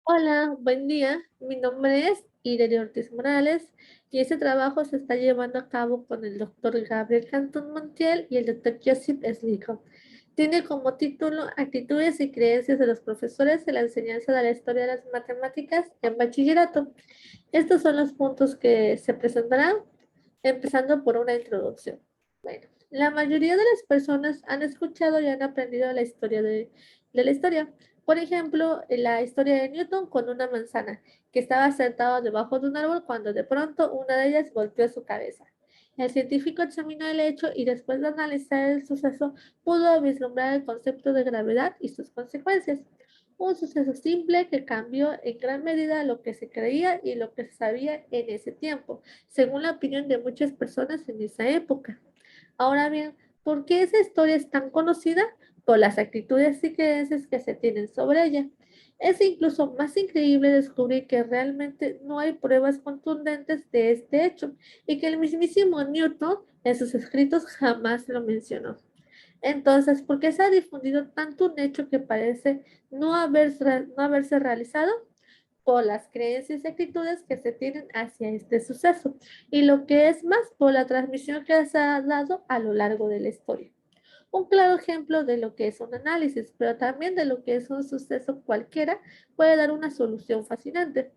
Hola, buen día. Mi nombre es Irene Ortiz Morales y este trabajo se está llevando a cabo con el doctor Gabriel Cantón Montiel y el doctor Joseph Slico. Tiene como título Actitudes y creencias de los profesores en la enseñanza de la historia de las matemáticas en bachillerato. Estos son los puntos que se presentarán, empezando por una introducción. Bueno, la mayoría de las personas han escuchado y han aprendido la historia de la historia. Por ejemplo, la historia de Newton con una manzana, que estaba sentado debajo de un árbol cuando de pronto una de ellas golpeó su cabeza. El científico examinó el hecho y después de analizar el suceso pudo vislumbrar el concepto de gravedad y sus consecuencias. Un suceso simple que cambió en gran medida lo que se creía y lo que se sabía en ese tiempo, según la opinión de muchas personas en esa época. Ahora bien, ¿por qué esa historia es tan conocida? Por las actitudes y creencias que se tienen sobre ella. Es incluso más increíble descubrir que realmente no hay pruebas contundentes de este hecho y que el mismísimo Newton en sus escritos jamás lo mencionó. Entonces, ¿por qué se ha difundido tanto un hecho que parece no haberse realizado? Por las creencias y actitudes que se tienen hacia este suceso y lo que es más por la transmisión que se ha dado a lo largo de la historia. Un claro ejemplo de lo que es un análisis, pero también de lo que es un suceso cualquiera, puede dar una solución fascinante.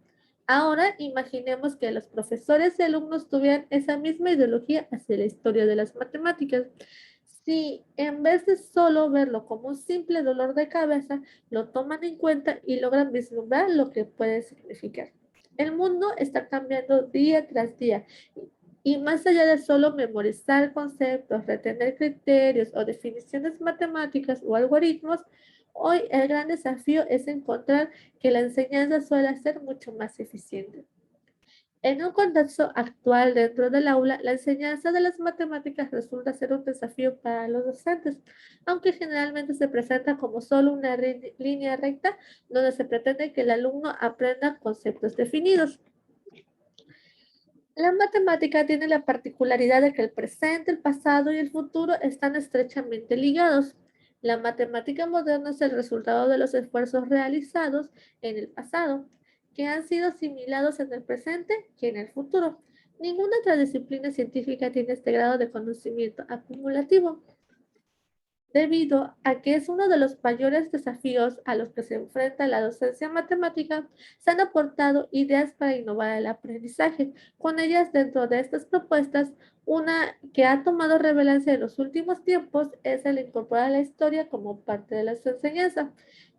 Ahora imaginemos que los profesores y alumnos tuvieran esa misma ideología hacia la historia de las matemáticas. Si en vez de solo verlo como un simple dolor de cabeza, lo toman en cuenta y logran vislumbrar lo que puede significar. El mundo está cambiando día tras día y más allá de solo memorizar conceptos, retener criterios o definiciones matemáticas o algoritmos, hoy el gran desafío es encontrar que la enseñanza suele ser mucho más eficiente. En un contexto actual dentro del aula, la enseñanza de las matemáticas resulta ser un desafío para los docentes, aunque generalmente se presenta como solo una línea recta donde se pretende que el alumno aprenda conceptos definidos. La matemática tiene la particularidad de que el presente, el pasado y el futuro están estrechamente ligados. La matemática moderna es el resultado de los esfuerzos realizados en el pasado, que han sido asimilados en el presente y en el futuro. Ninguna otra disciplina científica tiene este grado de conocimiento acumulativo. Debido a que es uno de los mayores desafíos a los que se enfrenta la docencia matemática, se han aportado ideas para innovar el aprendizaje. Con ellas, dentro de estas propuestas, una que ha tomado relevancia en los últimos tiempos es el incorporar la historia como parte de las enseñanzas.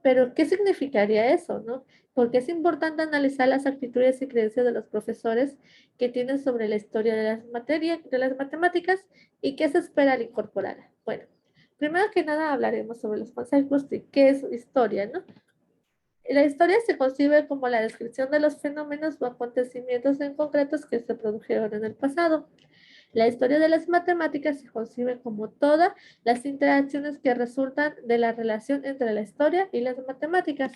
Pero, ¿qué significaría eso, no? Porque es importante analizar las actitudes y creencias de los profesores que tienen sobre la historia de las materias, de las matemáticas y qué se espera al incorporarla. Bueno. Primero que nada hablaremos sobre los conceptos de qué es historia, ¿no? La historia se concibe como la descripción de los fenómenos o acontecimientos en concretos que se produjeron en el pasado. La historia de las matemáticas se concibe como todas las interacciones que resultan de la relación entre la historia y las matemáticas.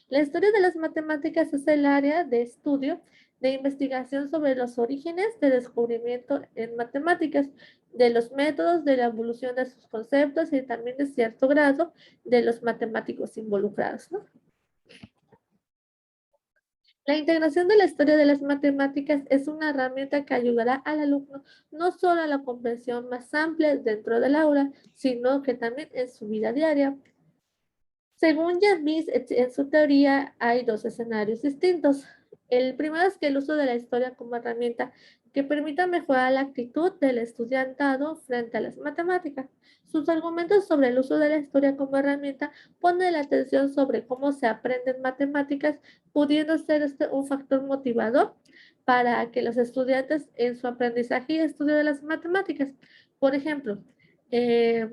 La historia de las matemáticas es el área de estudio de investigación sobre los orígenes de descubrimiento en matemáticas, de los métodos, de la evolución de sus conceptos y también de cierto grado de los matemáticos involucrados, ¿no? La integración de la historia de las matemáticas es una herramienta que ayudará al alumno no solo a la comprensión más amplia dentro del aula, sino que también en su vida diaria. Según James, en su teoría hay dos escenarios distintos. El primero es que el uso de la historia como herramienta que permita mejorar la actitud del estudiantado frente a las matemáticas. Sus argumentos sobre el uso de la historia como herramienta ponen la atención sobre cómo se aprenden matemáticas, pudiendo ser este un factor motivador para que los estudiantes en su aprendizaje y estudio de las matemáticas. Por ejemplo, eh,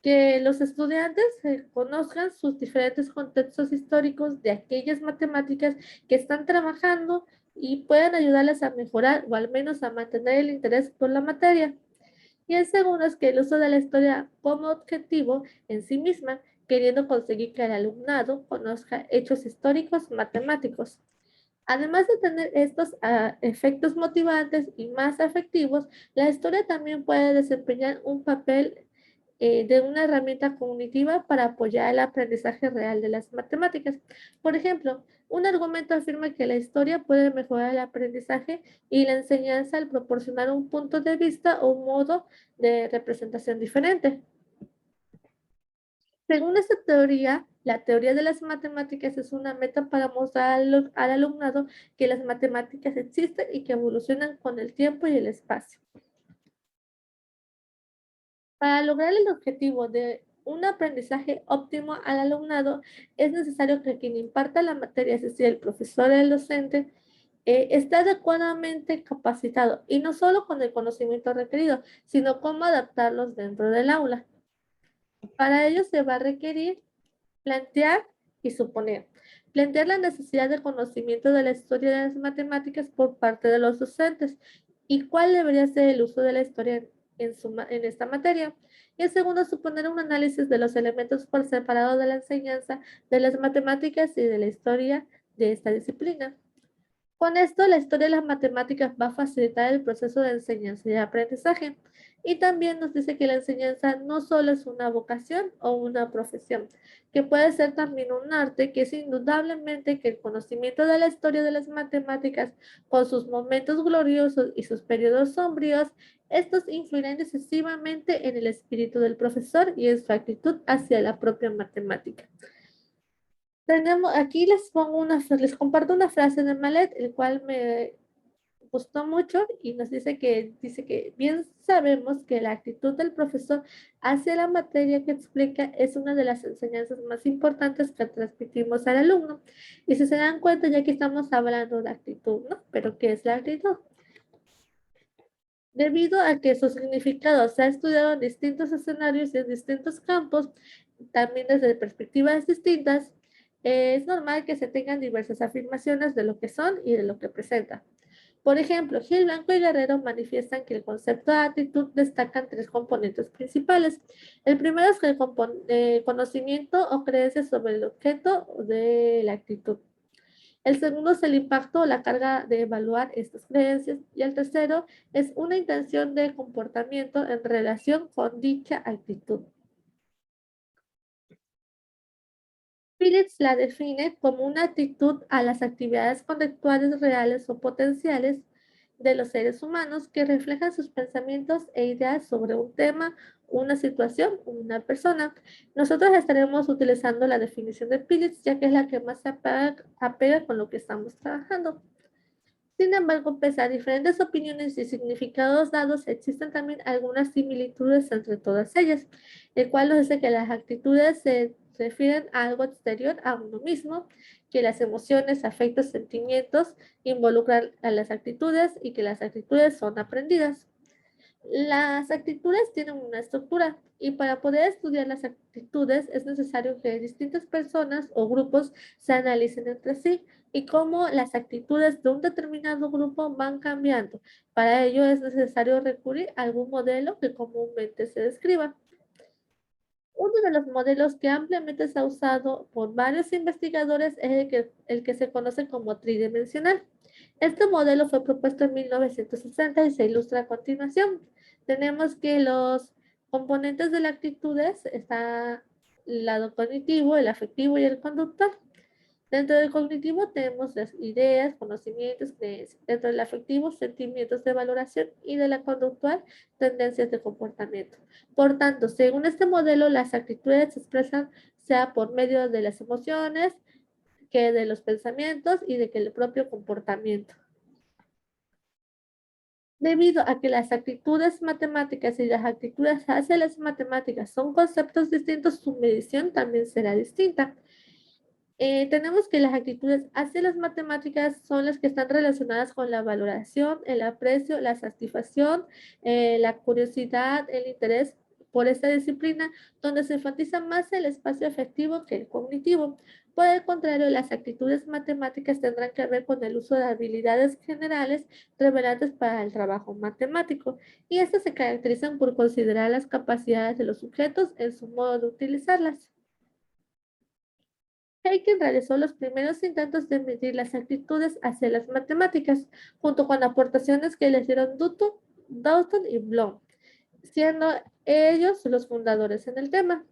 que los estudiantes conozcan sus diferentes contextos históricos de aquellas matemáticas que están trabajando y puedan ayudarles a mejorar o al menos a mantener el interés por la materia. Y el segundo es que el uso de la historia como objetivo en sí misma, queriendo conseguir que el alumnado conozca hechos históricos matemáticos. Además de tener estos efectos motivantes y más efectivos, la historia también puede desempeñar un papel de una herramienta cognitiva para apoyar el aprendizaje real de las matemáticas. Por ejemplo, un argumento afirma que la historia puede mejorar el aprendizaje y la enseñanza al proporcionar un punto de vista o un modo de representación diferente. Según esta teoría, la teoría de las matemáticas es una meta para mostrar al alumnado que las matemáticas existen y que evolucionan con el tiempo y el espacio. Para lograr el objetivo de un aprendizaje óptimo al alumnado, es necesario que quien imparta la materia, es decir, el profesor o el docente, esté adecuadamente capacitado y no solo con el conocimiento requerido, sino cómo adaptarlos dentro del aula. Para ello se va a requerir plantear y suponer. Plantear la necesidad de conocimiento de la historia de las matemáticas por parte de los docentes y cuál debería ser el uso de la historia en esta materia. Y el segundo, suponer un análisis de los elementos por separado de la enseñanza de las matemáticas y de la historia de esta disciplina. Con esto, la historia de las matemáticas va a facilitar el proceso de enseñanza y aprendizaje. Y también nos dice que la enseñanza no solo es una vocación o una profesión, que puede ser también un arte, que es indudablemente que el conocimiento de la historia de las matemáticas, con sus momentos gloriosos y sus periodos sombríos, estos influirán decisivamente en el espíritu del profesor y en su actitud hacia la propia matemática. Aquí les comparto una frase de Malet, el cual me gustó mucho y nos dice que bien sabemos que la actitud del profesor hacia la materia que explica es una de las enseñanzas más importantes que transmitimos al alumno. Y si se dan cuenta, ya que estamos hablando de actitud, ¿no? Pero ¿qué es la actitud? Debido a que su significado se ha estudiado en distintos escenarios y en distintos campos, también desde perspectivas distintas, es normal que se tengan diversas afirmaciones de lo que son y de lo que presentan. Por ejemplo, Gil, Blanco y Guerrero manifiestan que el concepto de actitud destacan tres componentes principales. El primero es el conocimiento o creencia sobre el objeto de la actitud. El segundo es el impacto o la carga de evaluar estas creencias. Y el tercero es una intención de comportamiento en relación con dicha actitud. Phillips la define como una actitud a las actividades conductuales reales o potenciales de los seres humanos que reflejan sus pensamientos e ideas sobre un tema, una situación o una persona. Nosotros estaremos utilizando la definición de Phillips ya que es la que más se apega con lo que estamos trabajando. Sin embargo, pese a diferentes opiniones y significados dados, existen también algunas similitudes entre todas ellas, el cual nos dice que las actitudes se refieren a algo exterior a uno mismo, que las emociones, afectos, sentimientos involucran a las actitudes y que las actitudes son aprendidas. Las actitudes tienen una estructura y para poder estudiar las actitudes es necesario que distintas personas o grupos se analicen entre sí y cómo las actitudes de un determinado grupo van cambiando. Para ello es necesario recurrir a algún modelo que comúnmente se describa. Uno de los modelos que ampliamente se ha usado por varios investigadores es el que se conoce como tridimensional. Este modelo fue propuesto en 1960 y se ilustra a continuación. Tenemos que los componentes de las actitudes está el lado cognitivo, el afectivo y el conductual. Dentro del cognitivo tenemos las ideas, conocimientos, creencias. Dentro del afectivo, sentimientos de valoración y de la conductual, tendencias de comportamiento. Por tanto, según este modelo, las actitudes se expresan sea por medio de las emociones, que de los pensamientos y de que el propio comportamiento. Debido a que las actitudes matemáticas y las actitudes hacia las matemáticas son conceptos distintos, su medición también será distinta. Tenemos que las actitudes hacia las matemáticas son las que están relacionadas con la valoración, el aprecio, la satisfacción, la curiosidad, el interés por esta disciplina, donde se enfatiza más el espacio afectivo que el cognitivo. Por el contrario, las actitudes matemáticas tendrán que ver con el uso de habilidades generales relevantes para el trabajo matemático, y estas se caracterizan por considerar las capacidades de los sujetos en su modo de utilizarlas. Heiken realizó los primeros intentos de medir las actitudes hacia las matemáticas, junto con aportaciones que le hicieron Dalton y Bloom, siendo ellos los fundadores en el tema.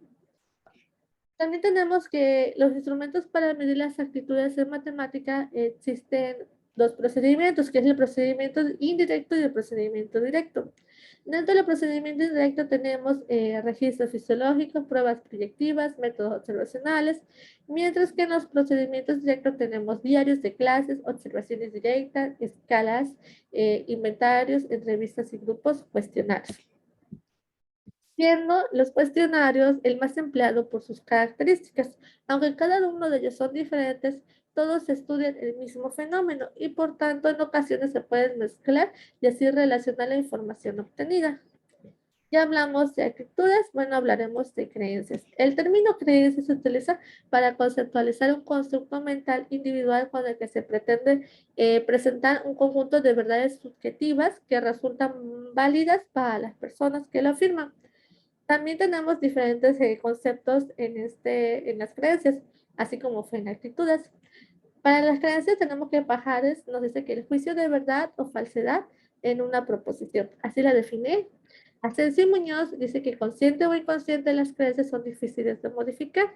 También tenemos que los instrumentos para medir las actitudes en matemática existen dos procedimientos, que es el procedimiento indirecto y el procedimiento directo. Dentro del procedimiento indirecto tenemos registros fisiológicos, pruebas proyectivas, métodos observacionales, mientras que en los procedimientos directos tenemos diarios de clases, observaciones directas, escalas, inventarios, entrevistas y grupos, cuestionarios, siendo los cuestionarios el más empleado por sus características. Aunque cada uno de ellos son diferentes, todos estudian el mismo fenómeno y por tanto en ocasiones se pueden mezclar y así relacionar la información obtenida. Ya hablamos de actitudes, bueno, hablaremos de creencias. El término creencia se utiliza para conceptualizar un constructo mental individual con el que se pretende presentar un conjunto de verdades subjetivas que resultan válidas para las personas que lo afirman. También tenemos diferentes conceptos en las creencias, así como fue en actitudes. Para las creencias tenemos que Pajares nos dice que el juicio de verdad o falsedad en una proposición. Así la define. Asensio Muñoz dice que consciente o inconsciente las creencias son difíciles de modificar.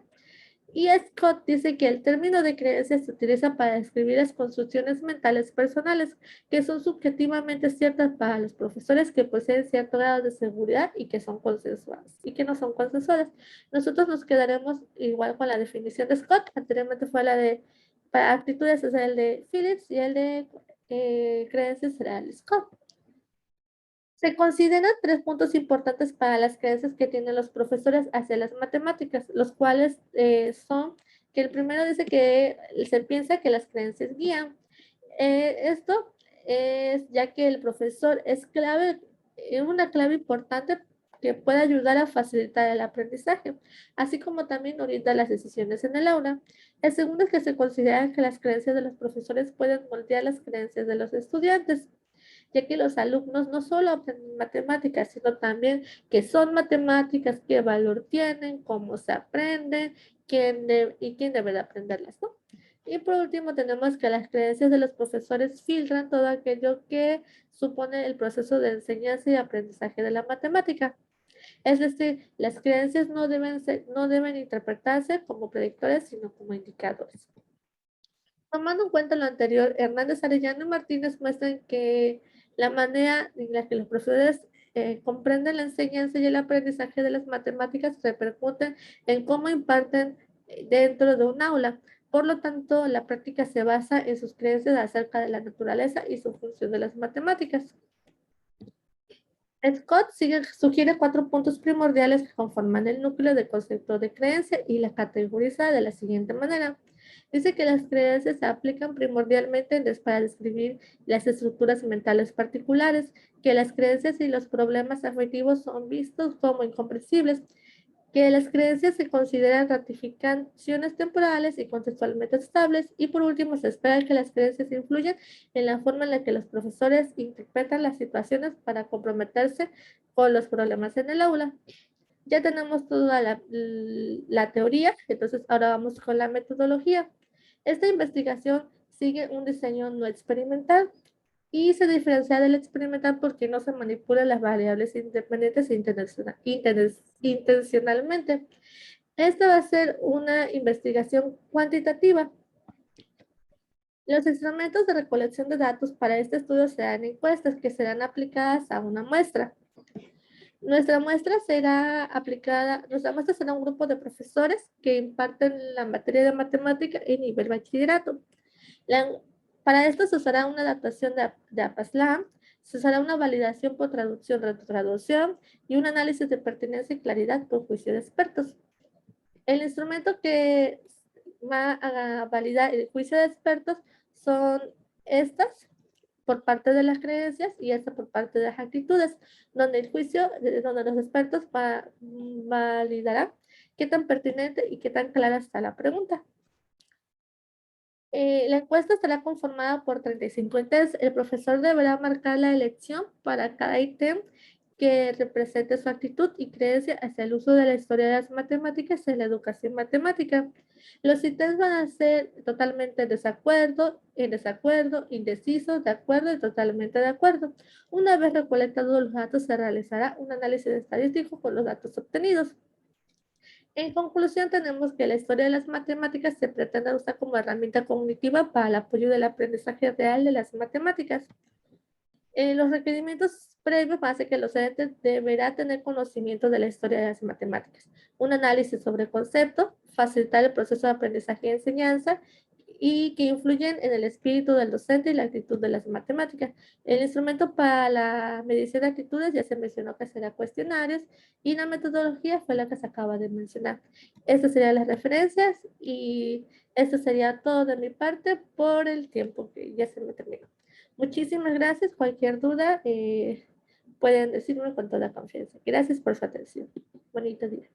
Y Scott dice que el término de creencia se utiliza para describir las construcciones mentales personales que son subjetivamente ciertas para los profesores que poseen cierto grado de seguridad y que son consensuadas y que no son consensuadas. Nosotros nos quedaremos igual con la definición de Scott. Anteriormente fue la de para actitudes es el de Phillips y el de creencias será el Scott. Se consideran tres puntos importantes para las creencias que tienen los profesores hacia las matemáticas, los cuales son que el primero dice que se piensa que las creencias guían. Esto es ya que el profesor es clave, una clave importante que puede ayudar a facilitar el aprendizaje, así como también orientar las decisiones en el aula. El segundo es que se considera que las creencias de los profesores pueden moldear las creencias de los estudiantes, ya que los alumnos no solo aprenden matemáticas, sino también qué son matemáticas, qué valor tienen, cómo se aprenden, y quién debe de aprenderlas, ¿no? Y por último tenemos que las creencias de los profesores filtran todo aquello que supone el proceso de enseñanza y aprendizaje de la matemática. Es decir, las creencias no deben interpretarse como predictores, sino como indicadores. Tomando en cuenta lo anterior, Hernández, Arellano y Martínez muestran que la manera en la que los profesores comprenden la enseñanza y el aprendizaje de las matemáticas repercuten en cómo imparten dentro de un aula. Por lo tanto, la práctica se basa en sus creencias acerca de la naturaleza y su función de las matemáticas. Scott sugiere cuatro puntos primordiales que conforman el núcleo del concepto de creencia y la categoriza de la siguiente manera. Dice que las creencias se aplican primordialmente para describir las estructuras mentales particulares, que las creencias y los problemas afectivos son vistos como incomprensibles, que las creencias se consideran ratificaciones temporales y contextualmente estables, y por último se espera que las creencias influyan en la forma en la que los profesores interpretan las situaciones para comprometerse con los problemas en el aula. Ya tenemos toda la teoría, entonces ahora vamos con la metodología. Esta investigación sigue un diseño no experimental y se diferencia del experimental porque no se manipulan las variables independientes e intencionalmente. Esta va a ser una investigación cuantitativa. Los instrumentos de recolección de datos para este estudio serán encuestas que serán aplicadas a una muestra. Nuestra muestra será un grupo de profesores que imparten la materia de matemática en nivel bachillerato. La- para esto se usará una adaptación de APASLAM, se usará una validación por traducción, retrotraducción y un análisis de pertinencia y claridad por juicio de expertos. El instrumento que va a validar el juicio de expertos son estas por parte de las creencias y esta por parte de las actitudes, donde el juicio, donde los expertos validarán qué tan pertinente y qué tan clara está la pregunta. La encuesta estará conformada por 35 ítems. El profesor deberá marcar la elección para cada ítem que represente su actitud y creencia hacia el uso de la historia de las matemáticas en la educación matemática. Los ítems van a ser totalmente en desacuerdo, indeciso, de acuerdo y totalmente de acuerdo. Una vez recolectados los datos, se realizará un análisis estadístico con los datos obtenidos. En conclusión, tenemos que la historia de las matemáticas se pretende usar como herramienta cognitiva para el apoyo del aprendizaje real de las matemáticas. Los requerimientos previos hacen que el docente deberá tener conocimiento de la historia de las matemáticas, un análisis sobre el concepto, facilitar el proceso de aprendizaje y enseñanza y que influyen en el espíritu del docente y la actitud de las matemáticas. El instrumento para la medición de actitudes ya se mencionó que será cuestionarios y la metodología fue la que se acaba de mencionar. Estas serían las referencias y esto sería todo de mi parte por el tiempo que ya se me terminó. Muchísimas gracias. Cualquier duda pueden decirme con toda confianza. Gracias por su atención. Bonito día.